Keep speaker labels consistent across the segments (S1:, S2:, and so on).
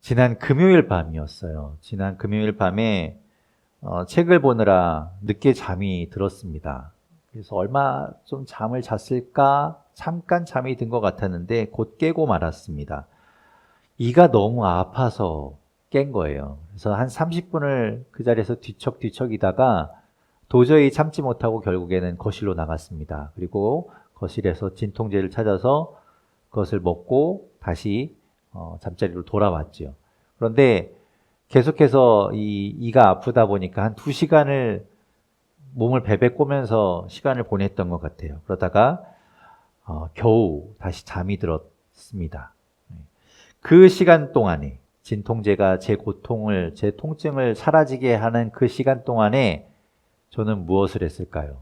S1: 지난 금요일 밤이었어요. 지난 금요일 밤에 책을 보느라 늦게 잠이 들었습니다. 그래서 얼마 좀 잠을 잤을까 잠깐 잠이 든 것 같았는데 곧 깨고 말았습니다. 이가 너무 아파서 깬 거예요. 그래서 한 30분을 그 자리에서 뒤척뒤척이다가 도저히 참지 못하고 결국에는 거실로 나갔습니다. 그리고 거실에서 진통제를 찾아서 그것을 먹고 다시 잠자리로 돌아왔죠. 그런데 계속해서 이가 아프다 보니까 한 2시간을 몸을 베베 꼬면서 시간을 보냈던 것 같아요. 그러다가 겨우 다시 잠이 들었습니다. 그 시간 동안에 진통제가 제 고통을, 제 통증을 사라지게 하는 그 시간 동안에 저는 무엇을 했을까요?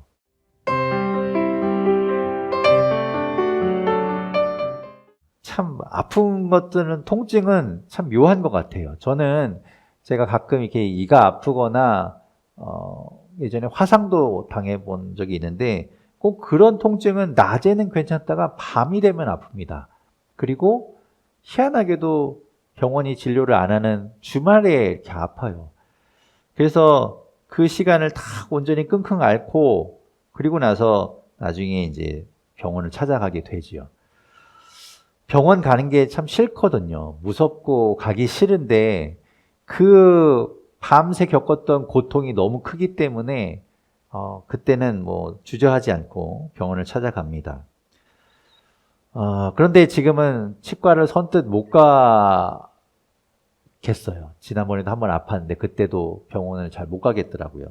S1: 참 아픈 것들은, 통증은 참 묘한 것 같아요. 저는 제가 가끔 이렇게 이가 아프거나 예전에 화상도 당해본 적이 있는데 꼭 그런 통증은 낮에는 괜찮다가 밤이 되면 아픕니다. 그리고 희한하게도 병원이 진료를 안 하는 주말에 이렇게 아파요. 그래서 그 시간을 다 온전히 끙끙 앓고 그리고 나서 나중에 이제 병원을 찾아가게 되지요. 병원 가는 게 참 싫거든요. 무섭고 가기 싫은데 그 밤새 겪었던 고통이 너무 크기 때문에 그때는 뭐 주저하지 않고 병원을 찾아갑니다. 그런데 지금은 치과를 선뜻 못 가겠어요. 지난번에도 한번 아팠는데 그때도 병원을 잘 못 가겠더라고요.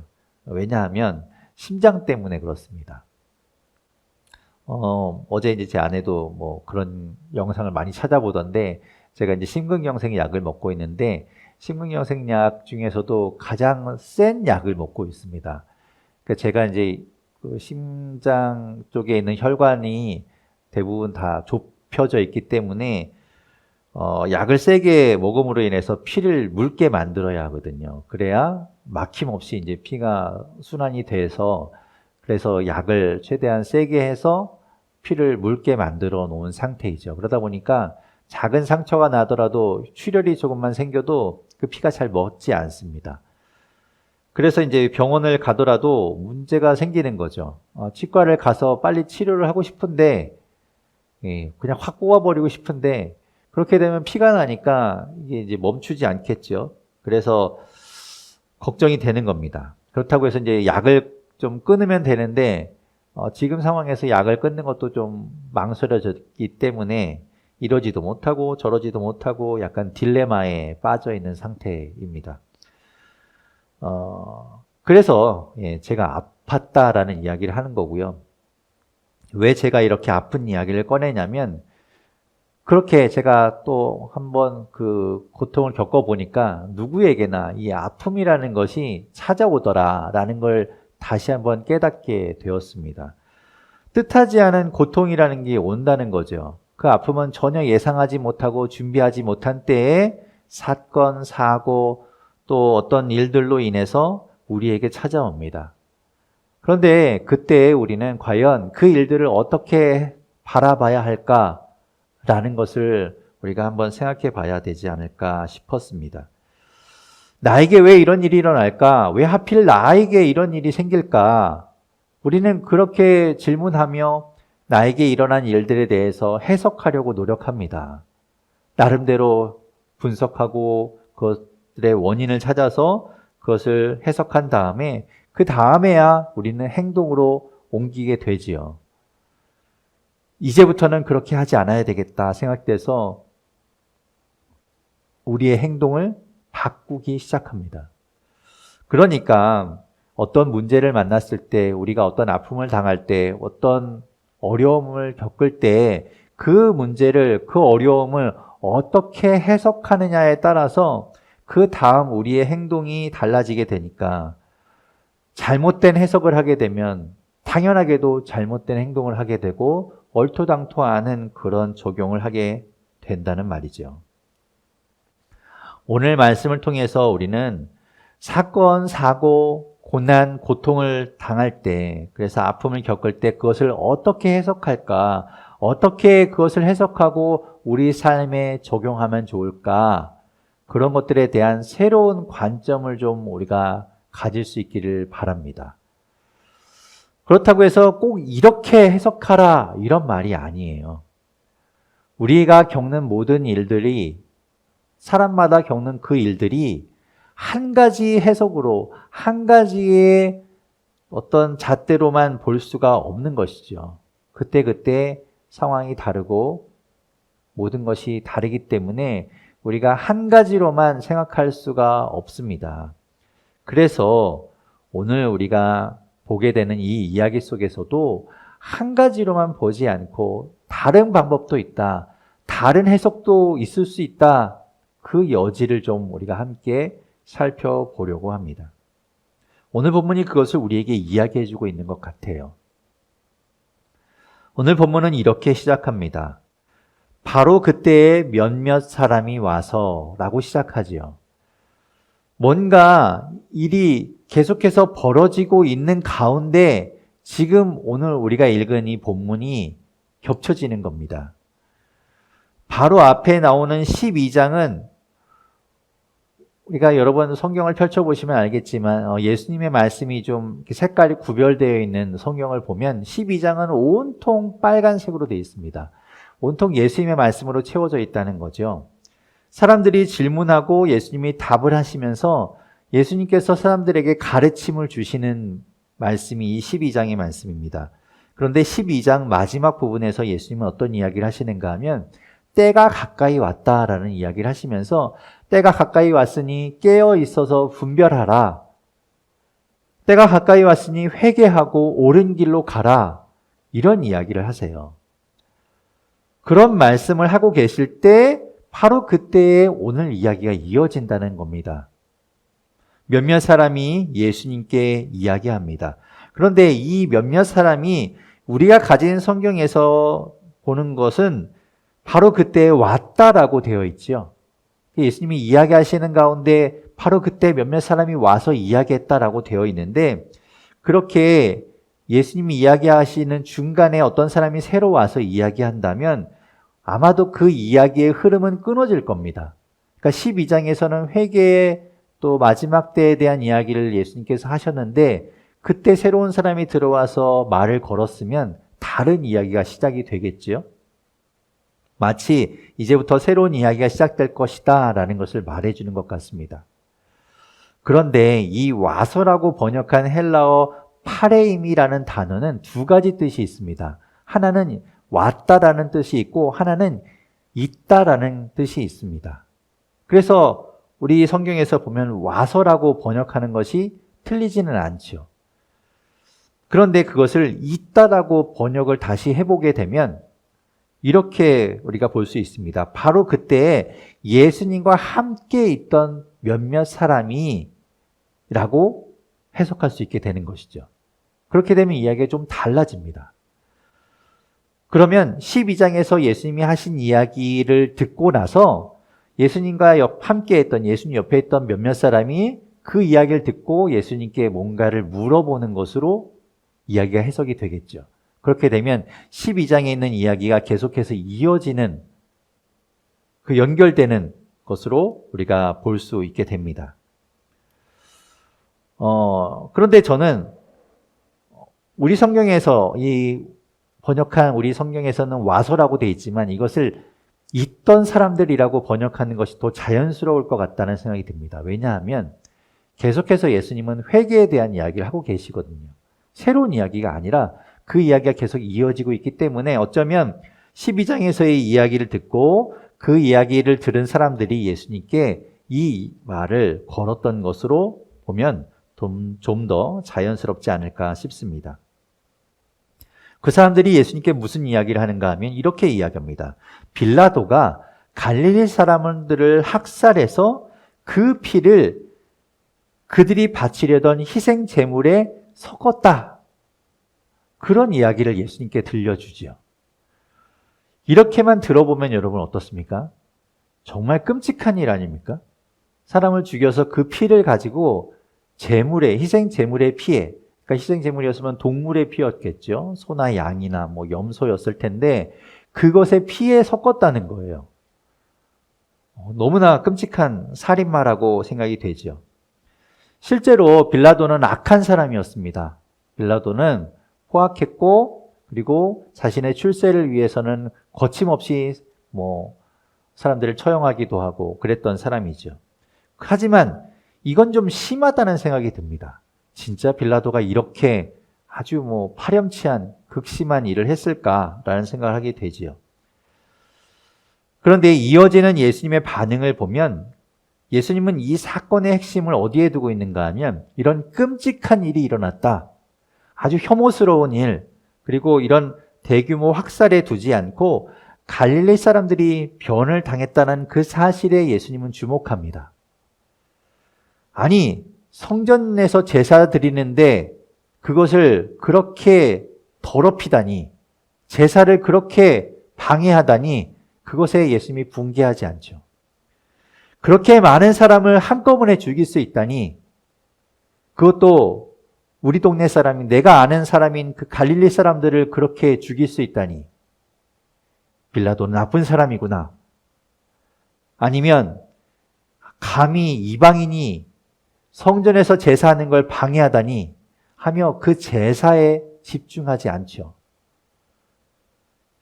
S1: 왜냐하면 심장 때문에 그렇습니다. 어제 이제 제 아내도 뭐 그런 영상을 많이 찾아보던데 제가 이제 심근경색 약을 먹고 있는데 심근경색 약 중에서도 가장 센 약을 먹고 있습니다. 그러니까 제가 이제 그 심장 쪽에 있는 혈관이 대부분 다 좁혀져 있기 때문에 약을 세게 먹음으로 인해서 피를 묽게 만들어야 하거든요. 그래야 막힘없이 이제 피가 순환이 돼서 그래서 약을 최대한 세게 해서 피를 묽게 만들어 놓은 상태이죠. 그러다 보니까 작은 상처가 나더라도 출혈이 조금만 생겨도 그 피가 잘 멎지 않습니다. 그래서 이제 병원을 가더라도 문제가 생기는 거죠. 치과를 가서 빨리 치료를 하고 싶은데 그냥 확 뽑아버리고 싶은데 그렇게 되면 피가 나니까 이게 이제 멈추지 않겠죠. 그래서 걱정이 되는 겁니다. 그렇다고 해서 이제 약을 좀 끊으면 되는데 지금 상황에서 약을 끊는 것도 좀 망설여졌기 때문에 이러지도 못하고 저러지도 못하고 약간 딜레마에 빠져 있는 상태입니다. 그래서 제가 아팠다라는 이야기를 하는 거고요. 왜 제가 이렇게 아픈 이야기를 꺼내냐면 그렇게 제가 또 한번 그 고통을 겪어보니까 누구에게나 이 아픔이라는 것이 찾아오더라라는 걸 다시 한번 깨닫게 되었습니다. 뜻하지 않은 고통이라는 게 온다는 거죠. 그 아픔은 전혀 예상하지 못하고 준비하지 못한 때에 사건, 사고, 또 어떤 일들로 인해서 우리에게 찾아옵니다. 그런데 그때 우리는 과연 그 일들을 어떻게 바라봐야 할까라는 것을 우리가 한번 생각해 봐야 되지 않을까 싶었습니다. 나에게 왜 이런 일이 일어날까? 왜 하필 나에게 이런 일이 생길까? 우리는 그렇게 질문하며 나에게 일어난 일들에 대해서 해석하려고 노력합니다. 나름대로 분석하고 그것들의 원인을 찾아서 그것을 해석한 다음에 그 다음에야 우리는 행동으로 옮기게 되지요. 이제부터는 그렇게 하지 않아야 되겠다 생각돼서 우리의 행동을 바꾸기 시작합니다. 그러니까 어떤 문제를 만났을 때, 우리가 어떤 아픔을 당할 때, 어떤 어려움을 겪을 때 그 문제를, 그 어려움을 어떻게 해석하느냐에 따라서 그 다음 우리의 행동이 달라지게 되니까 잘못된 해석을 하게 되면 당연하게도 잘못된 행동을 하게 되고 얼토당토 않은 그런 적용을 하게 된다는 말이죠. 오늘 말씀을 통해서 우리는 사건, 사고, 고난, 고통을 당할 때, 그래서 아픔을 겪을 때 그것을 어떻게 해석할까? 어떻게 그것을 해석하고 우리 삶에 적용하면 좋을까? 그런 것들에 대한 새로운 관점을 좀 우리가 가질 수 있기를 바랍니다. 그렇다고 해서 꼭 이렇게 해석하라 이런 말이 아니에요. 우리가 겪는 모든 일들이, 사람마다 겪는 그 일들이 한 가지 해석으로, 한 가지의 어떤 잣대로만 볼 수가 없는 것이죠. 그때그때 상황이 다르고 모든 것이 다르기 때문에 우리가 한 가지로만 생각할 수가 없습니다. 그래서 오늘 우리가 보게 되는 이 이야기 속에서도 한 가지로만 보지 않고 다른 방법도 있다, 다른 해석도 있을 수 있다, 그 여지를 좀 우리가 함께 살펴보려고 합니다. 오늘 본문이 그것을 우리에게 이야기해 주고 있는 것 같아요. 오늘 본문은 이렇게 시작합니다. 바로 그때에 몇몇 사람이 와서 라고 시작하지요. 뭔가 일이 계속해서 벌어지고 있는 가운데 지금 오늘 우리가 읽은 이 본문이 겹쳐지는 겁니다. 바로 앞에 나오는 12장은 우리가 여러 번 성경을 펼쳐보시면 알겠지만 예수님의 말씀이 좀 색깔이 구별되어 있는 성경을 보면 12장은 온통 빨간색으로 되어 있습니다. 온통 예수님의 말씀으로 채워져 있다는 거죠. 사람들이 질문하고 예수님이 답을 하시면서 예수님께서 사람들에게 가르침을 주시는 말씀이 이 12장의 말씀입니다. 그런데 12장 마지막 부분에서 예수님은 어떤 이야기를 하시는가 하면 때가 가까이 왔다라는 이야기를 하시면서 때가 가까이 왔으니 깨어 있어서 분별하라. 때가 가까이 왔으니 회개하고 옳은 길로 가라. 이런 이야기를 하세요. 그런 말씀을 하고 계실 때 바로 그때에 오늘 이야기가 이어진다는 겁니다. 몇몇 사람이 예수님께 이야기합니다. 그런데 이 몇몇 사람이 우리가 가진 성경에서 보는 것은 바로 그때에 왔다라고 되어 있죠. 예수님이 이야기하시는 가운데 바로 그때 몇몇 사람이 와서 이야기했다라고 되어 있는데, 그렇게 예수님이 이야기하시는 중간에 어떤 사람이 새로 와서 이야기한다면 아마도 그 이야기의 흐름은 끊어질 겁니다. 그러니까 12장에서는 회개의 또 마지막 때에 대한 이야기를 예수님께서 하셨는데, 그때 새로운 사람이 들어와서 말을 걸었으면 다른 이야기가 시작이 되겠지요. 마치 이제부터 새로운 이야기가 시작될 것이다 라는 것을 말해주는 것 같습니다. 그런데 이 와서라고 번역한 헬라어 파레임이라는 단어는 두 가지 뜻이 있습니다. 하나는 왔다라는 뜻이 있고 하나는 있다라는 뜻이 있습니다. 그래서 우리 성경에서 보면 와서라고 번역하는 것이 틀리지는 않죠. 그런데 그것을 있다라고 번역을 다시 해보게 되면 이렇게 우리가 볼 수 있습니다. 바로 그때 예수님과 함께 있던 몇몇 사람이 라고 해석할 수 있게 되는 것이죠. 그렇게 되면 이야기가 좀 달라집니다. 그러면 12장에서 예수님이 하신 이야기를 듣고 나서 예수님과 함께 했던, 예수님 옆에 있던 몇몇 사람이 그 이야기를 듣고 예수님께 뭔가를 물어보는 것으로 이야기가 해석이 되겠죠. 그렇게 되면 12장에 있는 이야기가 계속해서 이어지는, 그 연결되는 것으로 우리가 볼 수 있게 됩니다. 그런데 저는 우리 성경에서 이 번역한 우리 성경에서는 와서라고 되어 있지만 이것을 있던 사람들이라고 번역하는 것이 더 자연스러울 것 같다는 생각이 듭니다. 왜냐하면 계속해서 예수님은 회개에 대한 이야기를 하고 계시거든요. 새로운 이야기가 아니라 그 이야기가 계속 이어지고 있기 때문에 어쩌면 12장에서의 이야기를 듣고 그 이야기를 들은 사람들이 예수님께 이 말을 걸었던 것으로 보면 좀 더 자연스럽지 않을까 싶습니다. 그 사람들이 예수님께 무슨 이야기를 하는가 하면 이렇게 이야기합니다. 빌라도가 갈릴리 사람들을 학살해서 그 피를 그들이 바치려던 희생 제물에 섞었다. 그런 이야기를 예수님께 들려주지요. 이렇게만 들어보면 여러분 어떻습니까? 정말 끔찍한 일 아닙니까? 사람을 죽여서 그 피를 가지고 제물에, 희생 제물의 피에, 그러니까 희생 제물이었으면 동물의 피였겠죠. 소나 양이나 염소였을 텐데 그것의 피에 섞었다는 거예요. 너무나 끔찍한 살인마라고 생각이 되죠. 실제로 빌라도는 악한 사람이었습니다. 빌라도는 포악했고 그리고 자신의 출세를 위해서는 거침없이 사람들을 처형하기도 하고 그랬던 사람이죠. 하지만 이건 좀 심하다는 생각이 듭니다. 진짜 빌라도가 이렇게 아주 파렴치한 극심한 일을 했을까라는 생각을 하게 되지요. 그런데 이어지는 예수님의 반응을 보면 예수님은 이 사건의 핵심을 어디에 두고 있는가 하면 이런 끔찍한 일이 일어났다. 아주 혐오스러운 일, 그리고 이런 대규모 확살에 두지 않고 갈릴리 사람들이 변을 당했다는 그 사실에 예수님은 주목합니다. 아니, 성전에서 제사 드리는데 그것을 그렇게 더럽히다니, 제사를 그렇게 방해하다니 그것에 예수님이 분개하지 않죠. 그렇게 많은 사람을 한꺼번에 죽일 수 있다니, 그것도 우리 동네 사람인, 내가 아는 사람인 그 갈릴리 사람들을 그렇게 죽일 수 있다니, 빌라도는 나쁜 사람이구나. 아니면 감히 이방인이 성전에서 제사하는 걸 방해하다니 하며 그 제사에 집중하지 않죠.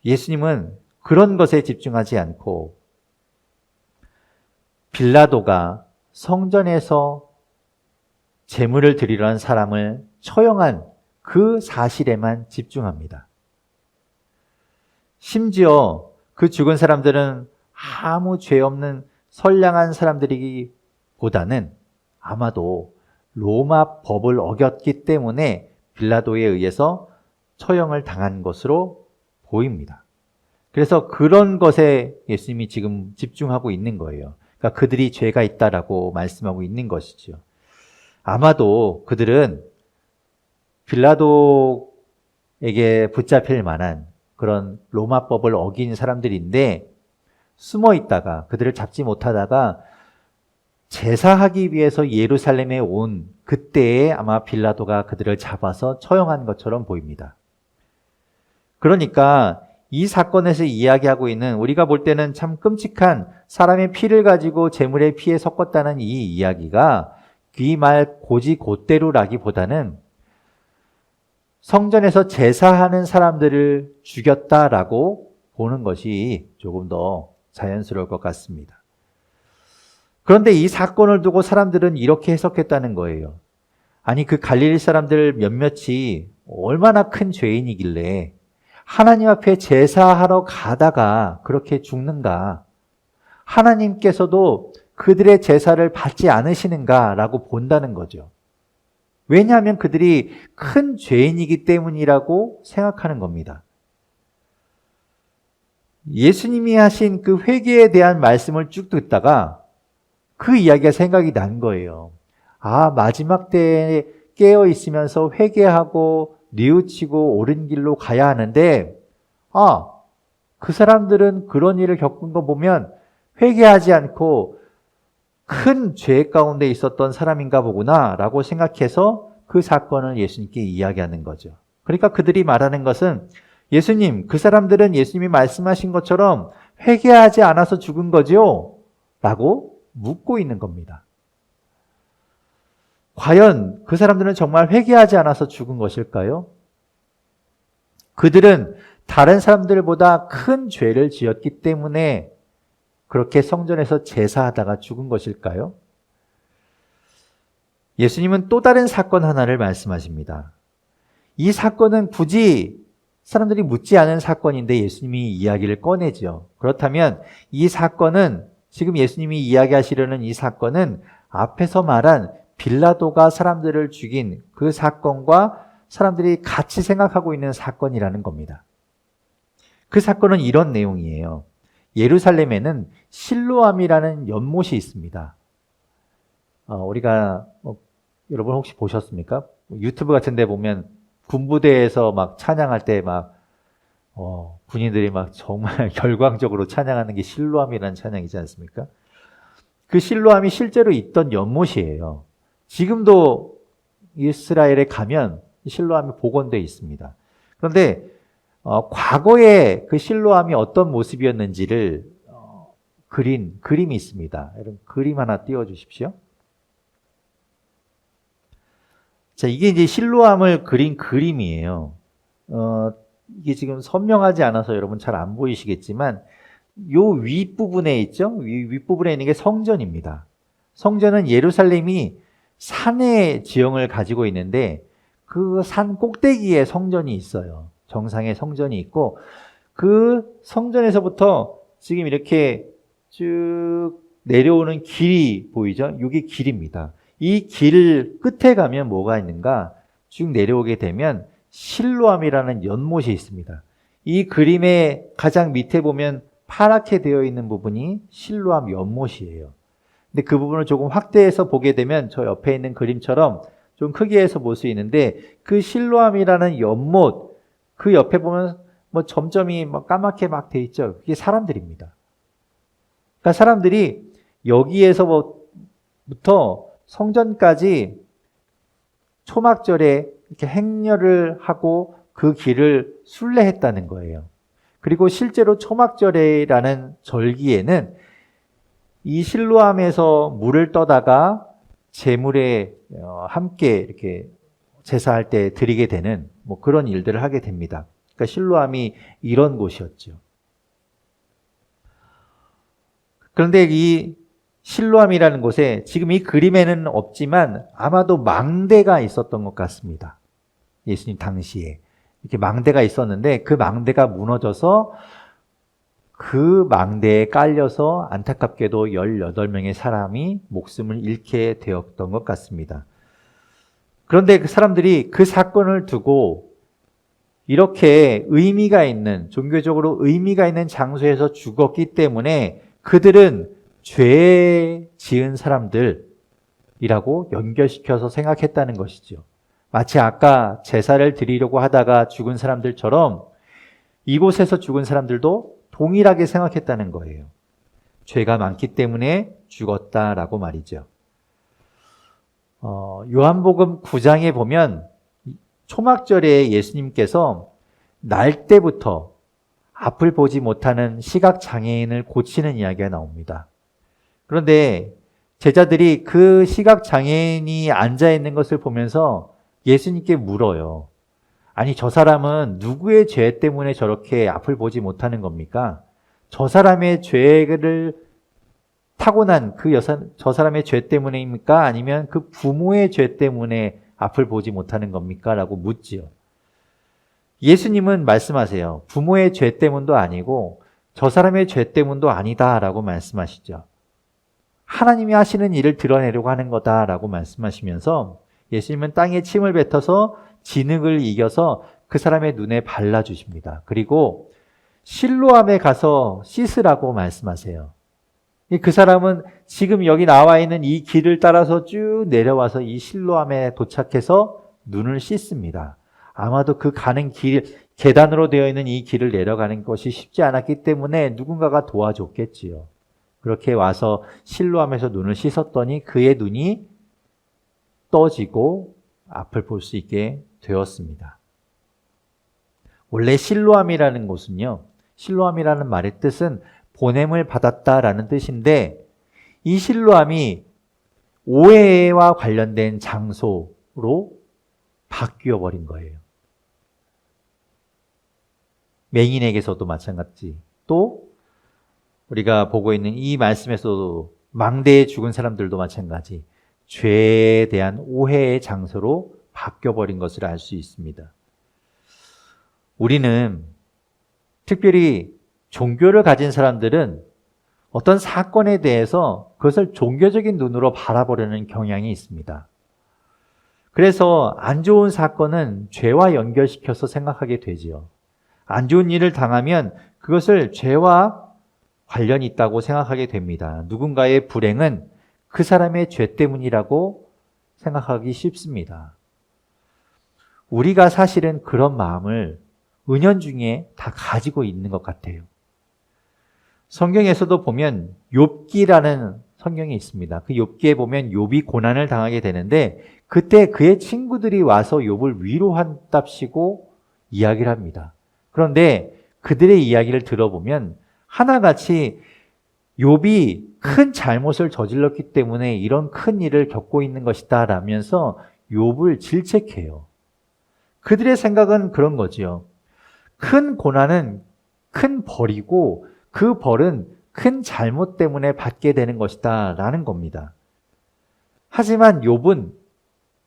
S1: 예수님은 그런 것에 집중하지 않고 빌라도가 성전에서 제물을 드리려는 사람을 처형한 그 사실에만 집중합니다. 심지어 그 죽은 사람들은 아무 죄 없는 선량한 사람들이기보다는 아마도 로마 법을 어겼기 때문에 빌라도에 의해서 처형을 당한 것으로 보입니다. 그래서 그런 것에 예수님이 지금 집중하고 있는 거예요. 그러니까 그들이 죄가 있다라고 말씀하고 있는 것이죠. 아마도 그들은 빌라도에게 붙잡힐 만한 그런 로마법을 어긴 사람들인데 숨어 있다가 그들을 잡지 못하다가 제사하기 위해서 예루살렘에 온 그때에 아마 빌라도가 그들을 잡아서 처형한 것처럼 보입니다. 그러니까 이 사건에서 이야기하고 있는, 우리가 볼 때는 참 끔찍한 사람의 피를 가지고 제물의 피에 섞었다는 이 이야기가 귀말 고지고대로라기보다는 성전에서 제사하는 사람들을 죽였다라고 보는 것이 조금 더 자연스러울 것 같습니다. 그런데 이 사건을 두고 사람들은 이렇게 해석했다는 거예요. 아니, 그 갈릴리 사람들 몇몇이 얼마나 큰 죄인이길래 하나님 앞에 제사하러 가다가 그렇게 죽는가? 하나님께서도 그들의 제사를 받지 않으시는가라고 본다는 거죠. 왜냐하면 그들이 큰 죄인이기 때문이라고 생각하는 겁니다. 예수님이 하신 그 회개에 대한 말씀을 쭉 듣다가 그 이야기가 생각이 난 거예요. 아, 마지막 때에 깨어 있으면서 회개하고 뉘우치고 옳은 길로 가야 하는데, 그 사람들은 그런 일을 겪은 거 보면 회개하지 않고 큰 죄 가운데 있었던 사람인가 보구나 라고 생각해서 그 사건을 예수님께 이야기하는 거죠. 그러니까 그들이 말하는 것은, 예수님, 그 사람들은 예수님이 말씀하신 것처럼 회개하지 않아서 죽은 거죠? 라고 묻고 있는 겁니다. 과연 그 사람들은 정말 회개하지 않아서 죽은 것일까요? 그들은 다른 사람들보다 큰 죄를 지었기 때문에 그렇게 성전에서 제사하다가 죽은 것일까요? 예수님은 또 다른 사건 하나를 말씀하십니다. 이 사건은 굳이 사람들이 묻지 않은 사건인데 예수님이 이야기를 꺼내죠. 그렇다면 이 사건은, 지금 예수님이 이야기하시려는 이 사건은 앞에서 말한 빌라도가 사람들을 죽인 그 사건과 사람들이 같이 생각하고 있는 사건이라는 겁니다. 그 사건은 이런 내용이에요. 예루살렘에는 실로암이라는 연못이 있습니다. 우리가 여러분 혹시 보셨습니까? 유튜브 같은 데 보면 군부대에서 막 찬양할 때 군인들이 막 정말 결광적으로 찬양하는 게 실로암이라는 찬양이지 않습니까? 그 실로암이 실제로 있던 연못이에요. 지금도 이스라엘에 가면 실로암이 복원되어 있습니다. 그런데 과거에 그 실로암이 어떤 모습이었는지를 그림이 있습니다. 여러분 그림 하나 띄워 주십시오. 자, 이게 이제 실로암을 그린 그림이에요. 이게 지금 선명하지 않아서 여러분 잘 안 보이시겠지만 요 윗부분에 있죠? 윗부분에 있는 게 성전입니다. 성전은 예루살렘이 산의 지형을 가지고 있는데 그 산 꼭대기에 성전이 있어요. 정상에 성전이 있고 그 성전에서부터 지금 이렇게 쭉 내려오는 길이 보이죠? 이게 길입니다. 이 길 끝에 가면 뭐가 있는가? 쭉 내려오게 되면 실로암이라는 연못이 있습니다. 이 그림의 가장 밑에 보면 파랗게 되어 있는 부분이 실로암 연못이에요. 근데 그 부분을 조금 확대해서 보게 되면 저 옆에 있는 그림처럼 좀 크게 해서 볼 수 있는데 그 실로암이라는 연못 그 옆에 보면 뭐 점점이 막 까맣게 막 돼 있죠. 그게 사람들입니다. 그러니까 사람들이 여기에서부터 성전까지 초막절에 이렇게 행렬을 하고 그 길을 순례했다는 거예요. 그리고 실제로 초막절이라는 절기에는 이 실로암에서 물을 떠다가 제물에 함께 이렇게 제사할 때 드리게 되는 뭐 그런 일들을 하게 됩니다. 그러니까 실로암이 이런 곳이었죠. 그런데 이 실로암이라는 곳에 지금 이 그림에는 없지만 아마도 망대가 있었던 것 같습니다. 예수님 당시에 이렇게 망대가 있었는데 그 망대가 무너져서 그 망대에 깔려서 안타깝게도 18명의 사람이 목숨을 잃게 되었던 것 같습니다. 그런데 그 사람들이 그 사건을 두고 이렇게 의미가 있는, 종교적으로 의미가 있는 장소에서 죽었기 때문에 그들은 죄 지은 사람들이라고 연결시켜서 생각했다는 것이죠. 마치 아까 제사를 드리려고 하다가 죽은 사람들처럼 이곳에서 죽은 사람들도 동일하게 생각했다는 거예요. 죄가 많기 때문에 죽었다라고 말이죠. 요한복음 9장에 보면 초막절에 예수님께서 날 때부터 앞을 보지 못하는 시각장애인을 고치는 이야기가 나옵니다. 그런데 제자들이 그 시각장애인이 앉아있는 것을 보면서 예수님께 물어요. 아니, 저 사람은 누구의 죄 때문에 저렇게 앞을 보지 못하는 겁니까? 저 사람의 죄를 타고난 저 사람의 죄 때문입니까? 아니면 그 부모의 죄 때문에 앞을 보지 못하는 겁니까? 라고 묻지요. 예수님은 말씀하세요. 부모의 죄 때문도 아니고 저 사람의 죄 때문도 아니다 라고 말씀하시죠. 하나님이 하시는 일을 드러내려고 하는 거다라고 말씀하시면서 예수님은 땅에 침을 뱉어서 진흙을 이겨서 그 사람의 눈에 발라주십니다. 그리고 실로암에 가서 씻으라고 말씀하세요. 그 사람은 지금 여기 나와 있는 이 길을 따라서 쭉 내려와서 이 실로암에 도착해서 눈을 씻습니다. 아마도 그 가는 길, 계단으로 되어 있는 이 길을 내려가는 것이 쉽지 않았기 때문에 누군가가 도와줬겠지요. 그렇게 와서 실로암에서 눈을 씻었더니 그의 눈이 떠지고 앞을 볼 수 있게 되었습니다. 원래 실로암이라는 곳은요, 실로암이라는 말의 뜻은 보냄을 받았다라는 뜻인데 이 실로암이 오해와 관련된 장소로 바뀌어 버린 거예요. 맹인에게서도 마찬가지, 또 우리가 보고 있는 이 말씀에서도 망대에 죽은 사람들도 마찬가지, 죄에 대한 오해의 장소로 바뀌어버린 것을 알 수 있습니다. 우리는 특별히 종교를 가진 사람들은 어떤 사건에 대해서 그것을 종교적인 눈으로 바라보려는 경향이 있습니다. 그래서 안 좋은 사건은 죄와 연결시켜서 생각하게 되지요. 안 좋은 일을 당하면 그것을 죄와 관련이 있다고 생각하게 됩니다. 누군가의 불행은 그 사람의 죄 때문이라고 생각하기 쉽습니다. 우리가 사실은 그런 마음을 은연중에 다 가지고 있는 것 같아요. 성경에서도 보면 욥기라는 성경이 있습니다. 그 욥기에 보면 욥이 고난을 당하게 되는데 그때 그의 친구들이 와서 욥을 위로한답시고 이야기를 합니다. 그런데 그들의 이야기를 들어보면 하나같이 욥이 큰 잘못을 저질렀기 때문에 이런 큰 일을 겪고 있는 것이다 라면서 욥을 질책해요. 그들의 생각은 그런 거지요. 큰 고난은 큰 벌이고 그 벌은 큰 잘못 때문에 받게 되는 것이다 라는 겁니다. 하지만 욥은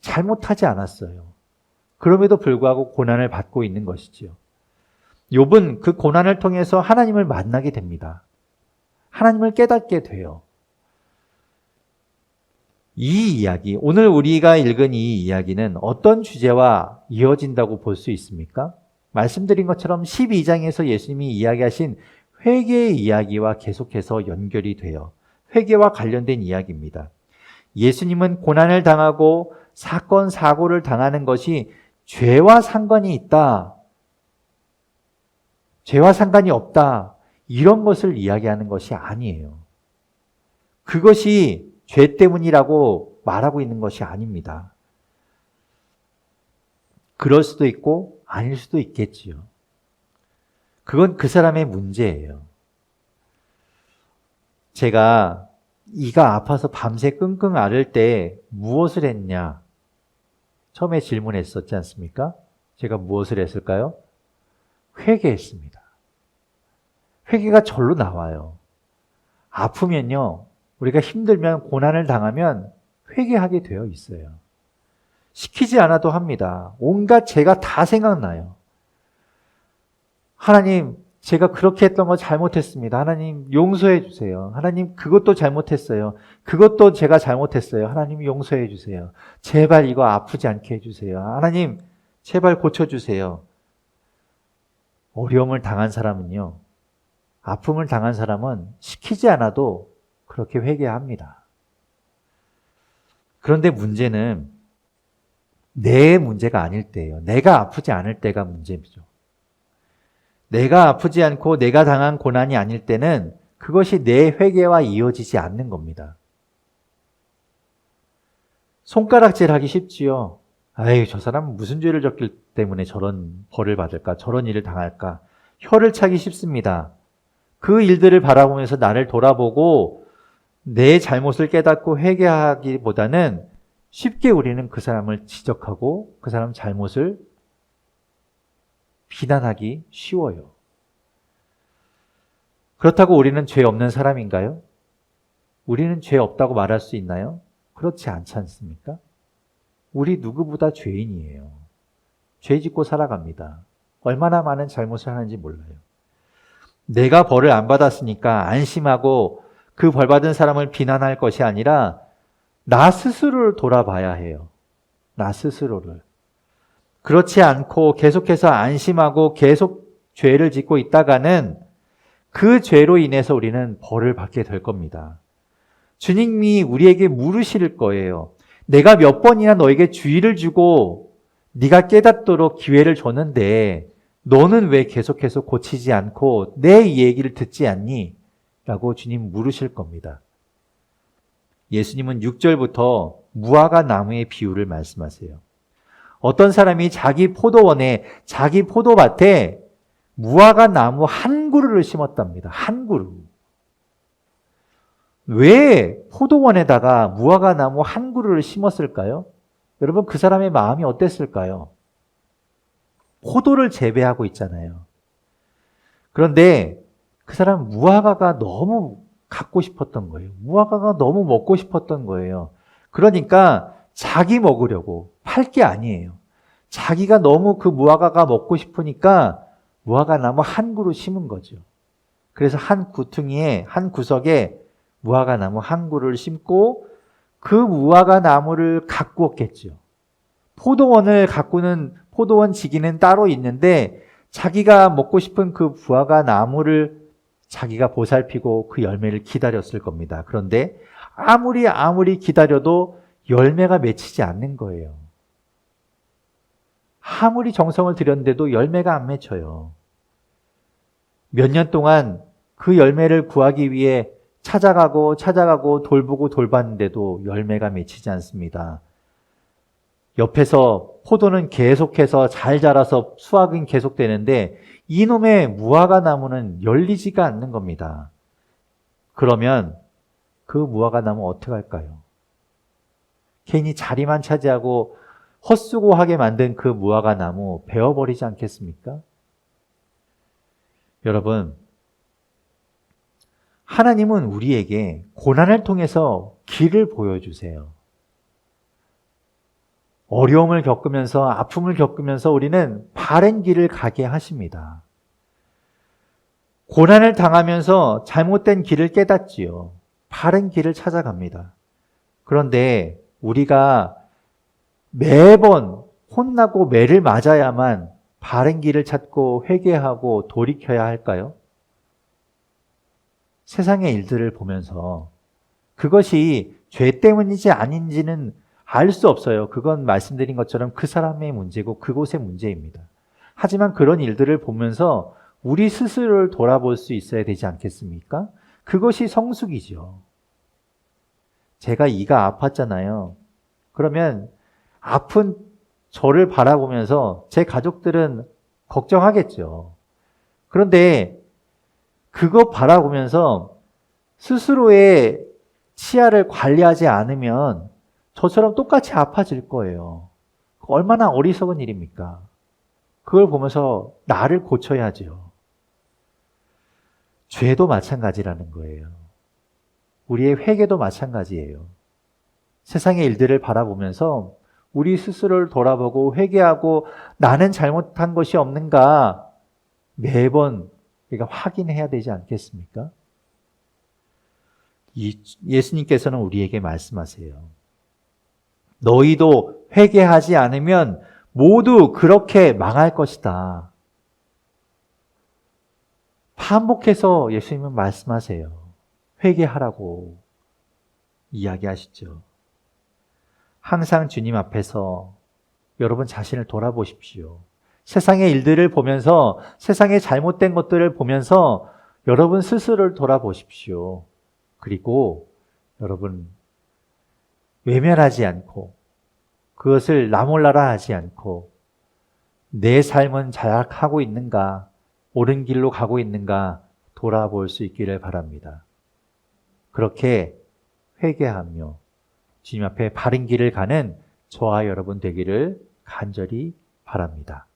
S1: 잘못하지 않았어요. 그럼에도 불구하고 고난을 받고 있는 것이지요. 욥은 그 고난을 통해서 하나님을 만나게 됩니다. 하나님을 깨닫게 돼요. 이 이야기, 오늘 우리가 읽은 이 이야기는 어떤 주제와 이어진다고 볼 수 있습니까? 말씀드린 것처럼 12장에서 예수님이 이야기하신 회개의 이야기와 계속해서 연결이 돼요. 회개와 관련된 이야기입니다. 예수님은 고난을 당하고 사건, 사고를 당하는 것이 죄와 상관이 있다. 죄와 상관이 없다. 이런 것을 이야기하는 것이 아니에요. 그것이 죄 때문이라고 말하고 있는 것이 아닙니다. 그럴 수도 있고 아닐 수도 있겠지요. 그건 그 사람의 문제예요. 제가 이가 아파서 밤새 끙끙 앓을 때 무엇을 했냐? 처음에 질문했었지 않습니까? 제가 무엇을 했을까요? 회개했습니다. 회개가 절로 나와요. 아프면요, 우리가 힘들면 고난을 당하면 회개하게 되어 있어요. 시키지 않아도 합니다. 온갖 죄가 다 생각나요. 하나님, 제가 그렇게 했던 거 잘못했습니다. 하나님 용서해 주세요. 하나님 그것도 잘못했어요. 그것도 제가 잘못했어요. 하나님 용서해 주세요. 제발 이거 아프지 않게 해주세요. 하나님 제발 고쳐주세요. 어려움을 당한 사람은요, 아픔을 당한 사람은 시키지 않아도 그렇게 회개합니다. 그런데 문제는 내 문제가 아닐 때예요. 내가 아프지 않을 때가 문제죠. 내가 아프지 않고 내가 당한 고난이 아닐 때는 그것이 내 회개와 이어지지 않는 겁니다. 손가락질 하기 쉽지요. 아유, 저 사람은 무슨 죄를 졌기 때문에 저런 벌을 받을까? 저런 일을 당할까? 혀를 차기 쉽습니다. 그 일들을 바라보면서 나를 돌아보고 내 잘못을 깨닫고 회개하기보다는 쉽게 우리는 그 사람을 지적하고 그 사람 잘못을 비난하기 쉬워요. 그렇다고 우리는 죄 없는 사람인가요? 우리는 죄 없다고 말할 수 있나요? 그렇지 않지 않습니까? 우리 누구보다 죄인이에요. 죄 짓고 살아갑니다. 얼마나 많은 잘못을 하는지 몰라요. 내가 벌을 안 받았으니까 안심하고 그 벌 받은 사람을 비난할 것이 아니라 나 스스로를 돌아봐야 해요. 나 스스로를. 그렇지 않고 계속해서 안심하고 계속 죄를 짓고 있다가는 그 죄로 인해서 우리는 벌을 받게 될 겁니다. 주님이 우리에게 물으실 거예요. 내가 몇 번이나 너에게 주의를 주고 네가 깨닫도록 기회를 줬는데 너는 왜 계속해서 고치지 않고 내 얘기를 듣지 않니? 라고 주님 물으실 겁니다. 예수님은 6절부터 무화과 나무의 비유를 말씀하세요. 어떤 사람이 자기 포도원에, 자기 포도밭에 무화과 나무 한 그루를 심었답니다. 한 그루. 왜 포도원에다가 무화과 나무 한 그루를 심었을까요? 여러분, 그 사람의 마음이 어땠을까요? 포도를 재배하고 있잖아요. 그런데 그 사람은 무화과가 너무 갖고 싶었던 거예요. 무화과가 너무 먹고 싶었던 거예요. 그러니까 자기 먹으려고, 팔 게 아니에요. 자기가 너무 그 무화과가 먹고 싶으니까 무화과 나무 한 그루 심은 거죠. 그래서 한 구퉁이에, 한 구석에 무화과 나무 한 그루를 심고 그 무화과 나무를 가꾸었겠죠. 포도원을 가꾸는 포도원 지기는 따로 있는데 자기가 먹고 싶은 그 무화과 나무를 자기가 보살피고 그 열매를 기다렸을 겁니다. 그런데 아무리 기다려도 열매가 맺히지 않는 거예요. 아무리 정성을 들였는데도 열매가 안 맺혀요. 몇 년 동안 그 열매를 구하기 위해 찾아가고 돌보고 돌봤는데도 열매가 맺히지 않습니다. 옆에서 포도는 계속해서 잘 자라서 수확은 계속되는데 이놈의 무화과 나무는 열리지가 않는 겁니다. 그러면 그 무화과 나무 어떻게 할까요? 괜히 자리만 차지하고 헛수고하게 만든 그 무화과 나무 베어버리지 않겠습니까? 여러분, 하나님은 우리에게 고난을 통해서 길을 보여주세요. 어려움을 겪으면서 아픔을 겪으면서 우리는 바른 길을 가게 하십니다. 고난을 당하면서 잘못된 길을 깨닫지요. 바른 길을 찾아갑니다. 그런데 우리가 매번 혼나고 매를 맞아야만 바른 길을 찾고 회개하고 돌이켜야 할까요? 세상의 일들을 보면서 그것이 죄 때문인지 아닌지는 알 수 없어요. 그건 말씀드린 것처럼 그 사람의 문제고 그곳의 문제입니다. 하지만 그런 일들을 보면서 우리 스스로를 돌아볼 수 있어야 되지 않겠습니까? 그것이 성숙이죠. 제가 이가 아팠잖아요. 그러면 아픈 저를 바라보면서 제 가족들은 걱정하겠죠. 그런데 그거 바라보면서 스스로의 치아를 관리하지 않으면 저처럼 똑같이 아파질 거예요. 얼마나 어리석은 일입니까? 그걸 보면서 나를 고쳐야죠. 죄도 마찬가지라는 거예요. 우리의 회개도 마찬가지예요. 세상의 일들을 바라보면서 우리 스스로를 돌아보고 회개하고 나는 잘못한 것이 없는가 매번 우리가 확인해야 되지 않겠습니까? 예수님께서는 우리에게 말씀하세요. 너희도 회개하지 않으면 모두 그렇게 망할 것이다. 반복해서 예수님은 말씀하세요. 회개하라고 이야기하시죠. 항상 주님 앞에서 여러분 자신을 돌아보십시오. 세상의 일들을 보면서 세상의 잘못된 것들을 보면서 여러분 스스로를 돌아보십시오. 그리고 여러분 외면하지 않고 그것을 나 몰라라 하지 않고 내 삶은 잘 하고 있는가, 옳은 길로 가고 있는가 돌아볼 수 있기를 바랍니다. 그렇게 회개하며 주님 앞에 바른 길을 가는 저와 여러분 되기를 간절히 바랍니다.